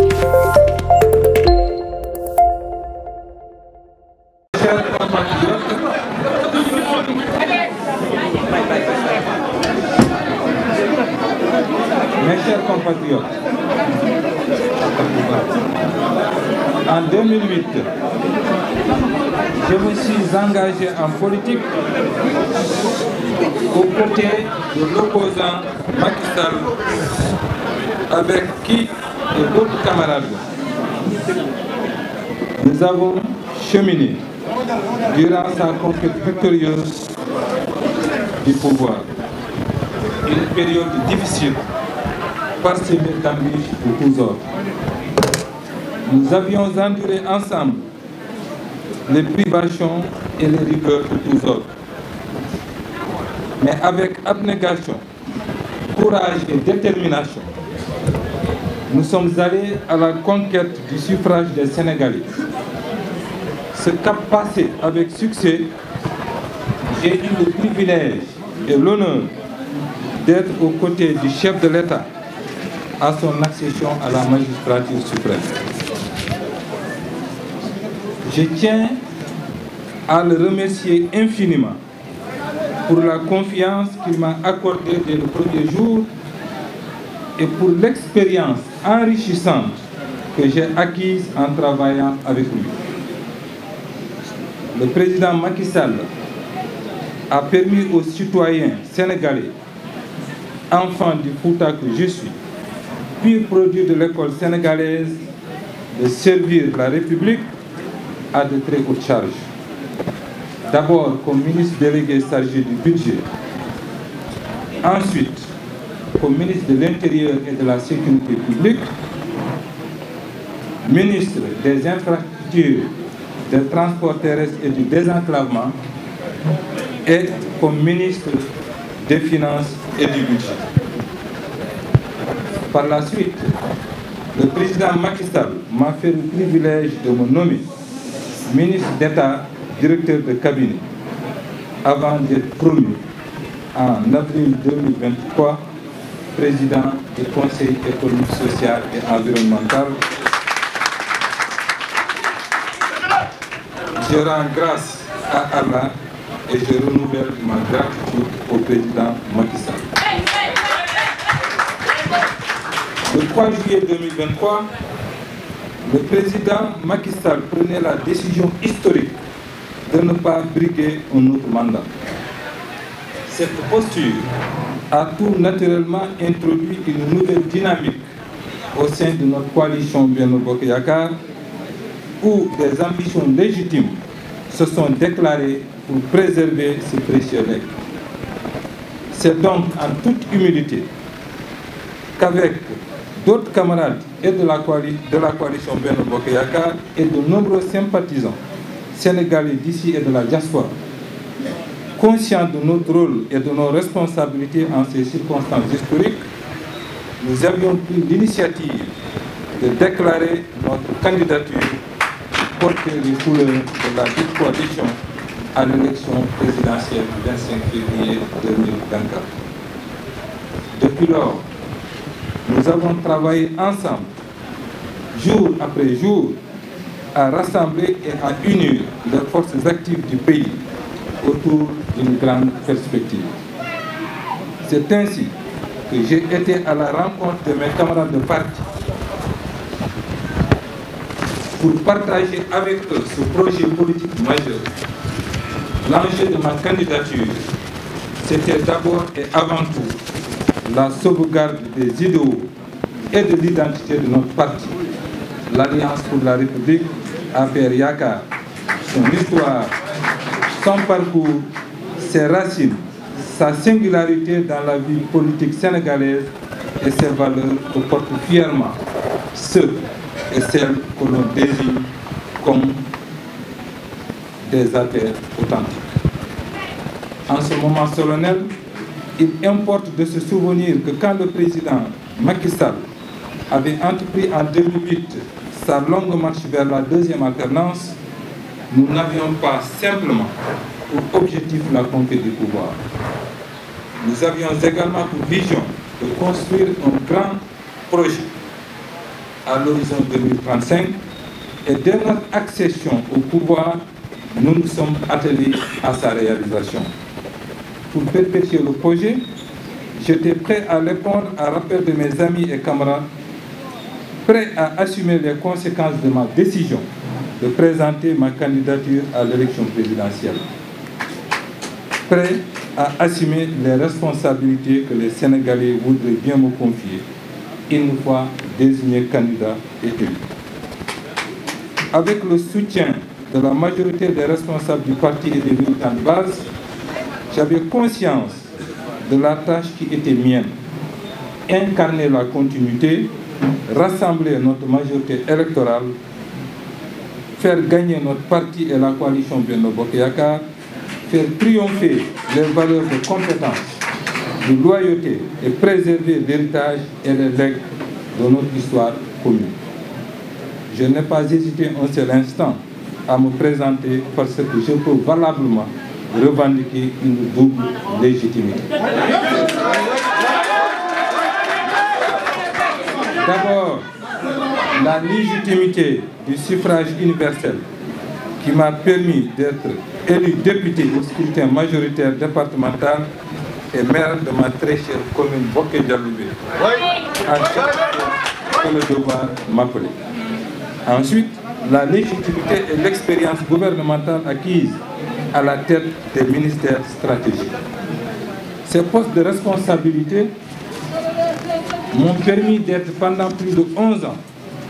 Mes chers compatriotes, en 2008, je me suis engagé en politique aux côtés de l'opposant Macky Sall, avec qui et d'autres camarades nous avons cheminé durant sa conquête victorieuse du pouvoir. Une période difficile, parsemée d'embûches de tous ordres. Nous avions enduré ensemble les privations et les rigueurs de tous ordres. Mais avec abnégation, courage et détermination, nous sommes allés à la conquête du suffrage des Sénégalais. Ce cap passé avec succès, j'ai eu le privilège et l'honneur d'être aux côtés du chef de l'État à son accession à la magistrature suprême. Je tiens à le remercier infiniment pour la confiance qu'il m'a accordée dès le premier jour et pour l'expérience enrichissante que j'ai acquise en travaillant avec lui. Le président Macky Sall a permis aux citoyens sénégalais, enfants du Fouta que je suis, pur produit de l'école sénégalaise, de servir la République à de très hautes charges. D'abord comme ministre délégué chargé du budget, ensuite comme ministre de l'Intérieur et de la Sécurité publique, ministre des Infrastructures, des Transports terrestres et du Désenclavement, et comme ministre des Finances et du Budget. Par la suite, le président Macky Sall m'a fait le privilège de me nommer ministre d'État, directeur de cabinet, avant d'être promu en avril 2023 président du Conseil économique, social et environnemental. Je rends grâce à Allah et je renouvelle ma gratitude au président Macky Sall. Le 3 juillet 2023, le président Macky Sall prenait la décision historique de ne pas briguer un autre mandat. Cette posture a tout naturellement introduit une nouvelle dynamique au sein de notre coalition Benno Bokk Yakaar, où des ambitions légitimes se sont déclarées pour préserver ce précieux legs. C'est donc en toute humilité qu'avec d'autres camarades et de la coalition Benno Bokk Yakaar et de nombreux sympathisants sénégalais d'ici et de la diaspora, conscients de notre rôle et de nos responsabilités en ces circonstances historiques, nous avions pris l'initiative de déclarer notre candidature pour porter les couleurs de la dite coalition à l'élection présidentielle du 25 février 2024. Depuis lors, nous avons travaillé ensemble, jour après jour, à rassembler et à unir les forces actives du pays autour d'une grande perspective. C'est ainsi que j'ai été à la rencontre de mes camarades de parti pour partager avec eux ce projet politique majeur. L'enjeu de ma candidature, c'était d'abord et avant tout la sauvegarde des idéaux et de l'identité de notre parti, l'Alliance pour la République, APR Yakaar, son histoire, son parcours, ses racines, sa singularité dans la vie politique sénégalaise et ses valeurs que portent fièrement ceux et celles que l'on désigne comme des APR authentiques. En ce moment solennel, il importe de se souvenir que quand le président Macky Sall avait entrepris en 2008 sa longue marche vers la deuxième alternance, nous n'avions pas simplement pour objectif la conquête du pouvoir. Nous avions également pour vision de construire un grand projet à l'horizon 2035 et dès notre accession au pouvoir, nous nous sommes attelés à sa réalisation. Pour perpétuer le projet, j'étais prêt à répondre à l'appel de mes amis et camarades, prêt à assumer les conséquences de ma décision de présenter ma candidature à l'élection présidentielle, prêt à assumer les responsabilités que les Sénégalais voudraient bien me confier une fois désigné candidat et élu. Avec le soutien de la majorité des responsables du parti et des militants de base, j'avais conscience de la tâche qui était mienne, incarner la continuité, rassembler notre majorité électorale, faire gagner notre parti et la coalition Benno Bokk Yakaar, faire triompher les valeurs de compétence, de loyauté et préserver l'héritage et les legs de notre histoire commune. Je n'ai pas hésité un seul instant à me présenter parce que je peux valablement revendiquer une double légitimité. D'abord, la légitimité du suffrage universel qui m'a permis d'être élu député au scrutin majoritaire départemental et maire de ma très chère commune Boké Dialoubé, à chaque fois que le devoir m'appelait. Ensuite, la légitimité et l'expérience gouvernementale acquise à la tête des ministères stratégiques. Ces postes de responsabilité m'ont permis d'être pendant plus de 11 ans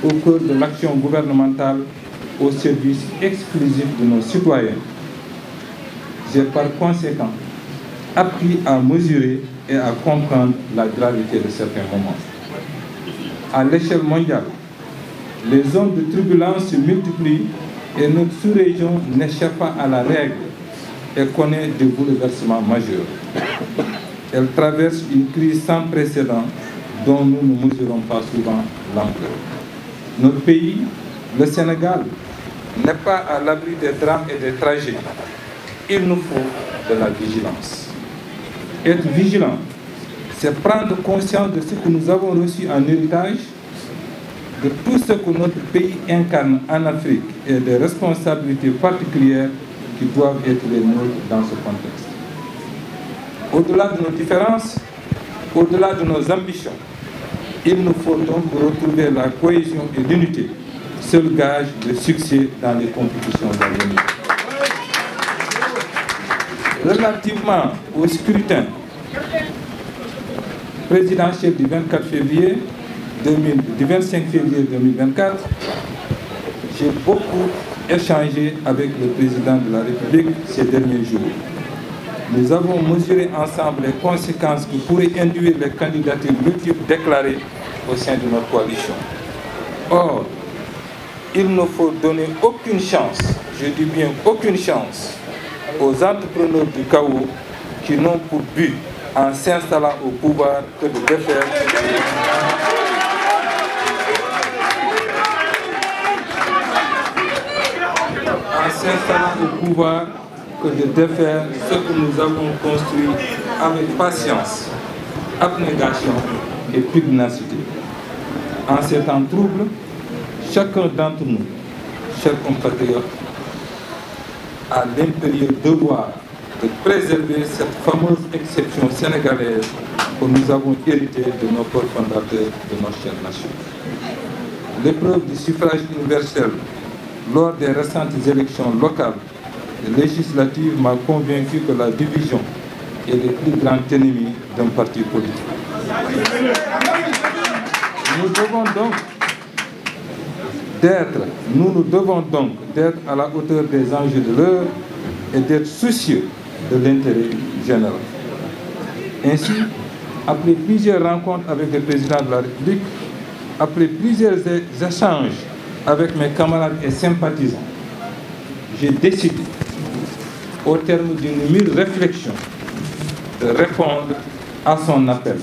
au cœur de l'action gouvernementale au service exclusif de nos citoyens. J'ai par conséquent appris à mesurer et à comprendre la gravité de certains moments. À l'échelle mondiale, les zones de turbulence se multiplient et notre sous-région n'échappe pas à la règle et connaît des bouleversements majeurs. Elle traverse une crise sans précédent dont nous ne mesurons pas souvent l'ampleur. Notre pays, le Sénégal, n'est pas à l'abri des drames et des tragédies. Il nous faut de la vigilance. Être vigilant, c'est prendre conscience de ce que nous avons reçu en héritage, de tout ce que notre pays incarne en Afrique et des responsabilités particulières qui doivent être les nôtres dans ce contexte. Au-delà de nos différences, au-delà de nos ambitions, il nous faut donc retrouver la cohésion et l'unité, seul gage de succès dans les compétitions à venir. Relativement au scrutin présidentiel du 25 février 2024, j'ai beaucoup échangé avec le président de la République ces derniers jours. Nous avons mesuré ensemble les conséquences que pourraient induire les candidatures multiples déclarées au sein de notre coalition. Or, il ne faut donner aucune chance, je dis bien aucune chance, aux entrepreneurs du chaos qui n'ont pour but, en s'installant au pouvoir, que de défaire ce que nous avons construit avec patience, abnégation et pugnacité. En ces temps troubles, chacun d'entre nous, chers compatriotes, a l'impérieux devoir de préserver cette fameuse exception sénégalaise que nous avons héritée de nos pères fondateurs de notre chère nation. L'épreuve du suffrage universel lors des récentes élections locales et législatives m'a convaincu que la division est le plus grand ennemi d'un parti politique. Nous nous devons donc d'être à la hauteur des enjeux de l'heure et d'être soucieux de l'intérêt général. Ainsi, après plusieurs rencontres avec le président de la République, après plusieurs échanges avec mes camarades et sympathisants, j'ai décidé, au terme d'une mûre réflexion, de répondre à son appel.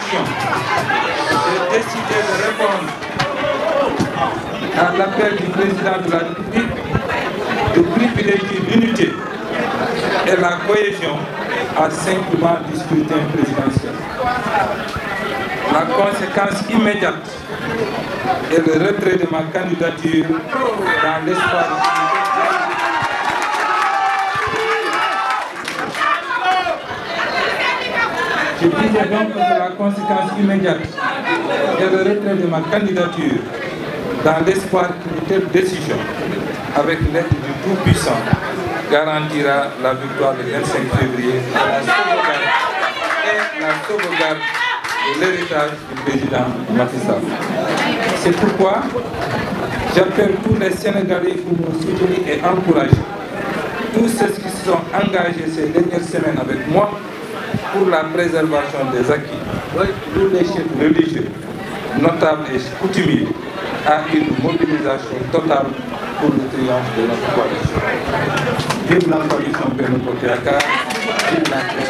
élection, j'ai décidé de répondre à l'appel du président de la République de privilégier l'unité et la cohésion à 5 mois du scrutin présidentiel. La conséquence immédiate est le retrait de ma candidature dans l'espoir de... Je disais donc que la conséquence immédiate est le retrait de ma candidature dans l'espoir qu'une telle décision, avec l'aide du Tout-Puissant, garantira la victoire le 25 février et la sauvegarde de l'héritage du président Macky Sall. C'est pourquoi j'appelle tous les Sénégalais pour me soutenir et encourager tous ceux qui se sont engagés ces dernières semaines avec moi pour la préservation des acquis. Tous les chefs religieux, notables et coutumiers à une mobilisation totale pour le triomphe de notre coalition. Vive la coalition Benno Bokk Yakaar, vive la paix.